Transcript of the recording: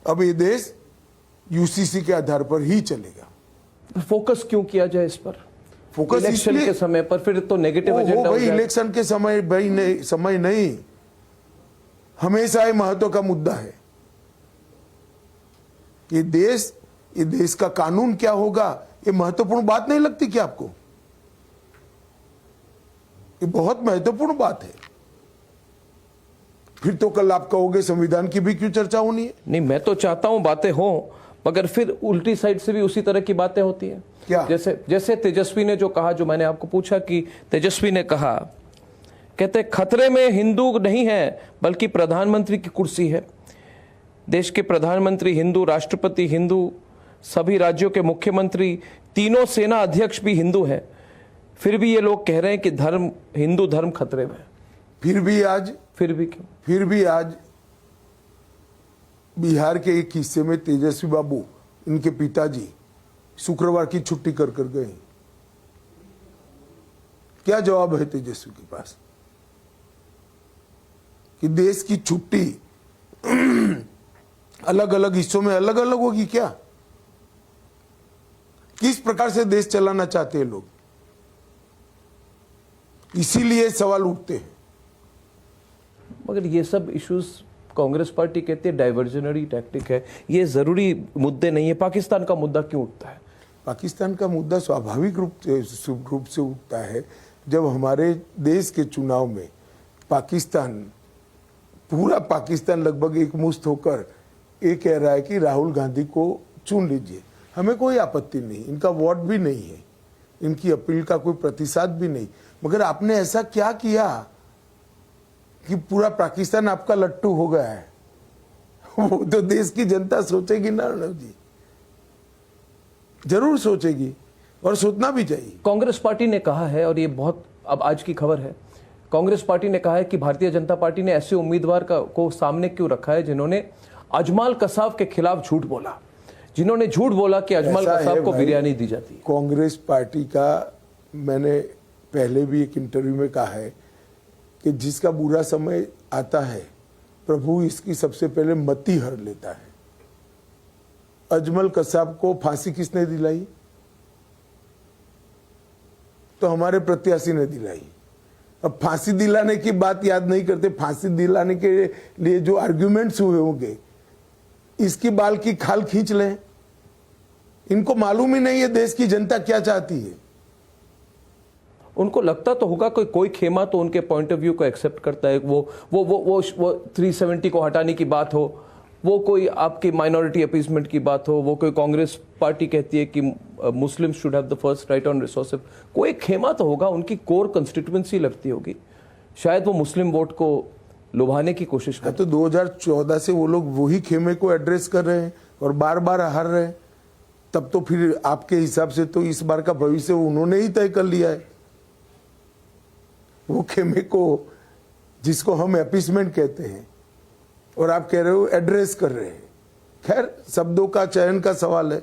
अब ये देश यूसीसी के आधार पर ही चलेगा। फोकस क्यों किया जाए इस पर? फोकस इलेक्शन के समय पर फिर तो नेगेटिव एजेंडा हो भाई, जाएगा। इलेक्शन के समय भाई नहीं, समय नहीं, हमेशा ये महत्व का मुद्दा है। ये देश का कानून क्या होगा, ये महत्वपूर्ण बात नहीं लगती क्या आपको? ये बहुत महत्वपूर्ण बात है। फिर तो कल आप कहोगे संविधान की भी क्यों चर्चा होनी है? नहीं, मैं तो चाहता हूं बातें हों, मगर फिर उल्टी साइड से भी उसी तरह की बातें होती हैं। क्या? जैसे तेजस्वी ने जो कहा, जो मैंने आपको पूछा कि तेजस्वी ने कहा, कहते खतरे में हिंदू नहीं है बल्कि प्रधानमंत्री की कुर्सी है। देश के प्रधानमंत्री हिंदू, राष्ट्रपति हिंदू, सभी राज्यों के मुख्यमंत्री, तीनों सेना अध्यक्ष भी हिंदू हैं। फिर भी ये लोग कह रहे हैं कि धर्म, हिंदू धर्म खतरे में। फिर भी क्यों? फिर भी आज बिहार के एक हिस्से में तेजस्वी बाबू, इनके पिताजी शुक्रवार की छुट्टी कर गए। क्या जवाब है तेजस्वी के पास कि देश की छुट्टी अलग अलग हिस्सों में अलग अलग होगी क्या? किस प्रकार से देश चलाना चाहते हैं लोग? इसीलिए सवाल उठते हैं। मगर ये सब इश्यूज कांग्रेस पार्टी कहती है डाइवर्जनरी टैक्टिक है, ये जरूरी मुद्दे नहीं है। पाकिस्तान का मुद्दा क्यों उठता है? पाकिस्तान का मुद्दा स्वाभाविक रूप से उठता है जब हमारे देश के चुनाव में पूरा पाकिस्तान लगभग एकमुश्त होकर ये कह रहा है कि राहुल गांधी को चुन लीजिए। हमें कोई आपत्ति नहीं, इनका वोट भी नहीं है, इनकी अपील का कोई प्रतिशत भी नहीं, मगर आपने ऐसा क्या किया कि पूरा पाकिस्तान आपका लट्टू हो गया है? वो तो देश की जनता सोचेगी ना अर्णव जी, जरूर सोचेगी और सोचना भी चाहिए। कांग्रेस पार्टी ने कहा है, और ये बहुत अब आज की खबर है, कांग्रेस पार्टी ने कहा है कि भारतीय जनता पार्टी ने ऐसे उम्मीदवार को सामने क्यों रखा है जिन्होंने अजमाल कसाब के खिलाफ झूठ बोला, जिन्होंने झूठ बोला कि अजमाल कसाब को बिरयानी दी जाती है। कांग्रेस पार्टी का मैंने पहले भी एक इंटरव्यू में कहा है कि जिसका बुरा समय आता है प्रभु इसकी सबसे पहले मति हर लेता है। अजमल कसाब को फांसी किसने दिलाई? तो हमारे प्रत्याशी ने दिलाई। अब फांसी दिलाने की बात याद नहीं करते, फांसी दिलाने के लिए जो आर्ग्यूमेंट्स हुए होंगे, इसकी बाल की खाल खींच लें। इनको मालूम ही नहीं है देश की जनता क्या चाहती है। उनको लगता तो होगा कोई खेमा तो उनके पॉइंट ऑफ व्यू को एक्सेप्ट करता है। वो 370 को हटाने की बात हो, वो कोई आपकी माइनॉरिटी अपीसमेंट की बात हो, वो कोई कांग्रेस पार्टी कहती है कि मुस्लिम should have the first right on resources, कोई खेमा तो होगा, उनकी कोर कंस्टिट्यूएंसी लगती होगी। शायद वो मुस्लिम वोट को लुभाने की कोशिश करते। तो 2014 से वो लोग वही खेमे को एड्रेस कर रहे हैं और बार बार हार रहे हैं। तब तो फिर आपके हिसाब से तो इस बार का भविष्य उन्होंने ही तय कर लिया है। वो खेमे को, जिसको हम अपीसमेंट कहते हैं, और आप कह रहे हो एड्रेस कर रहे हैं। खैर, शब्दों का चयन का सवाल है।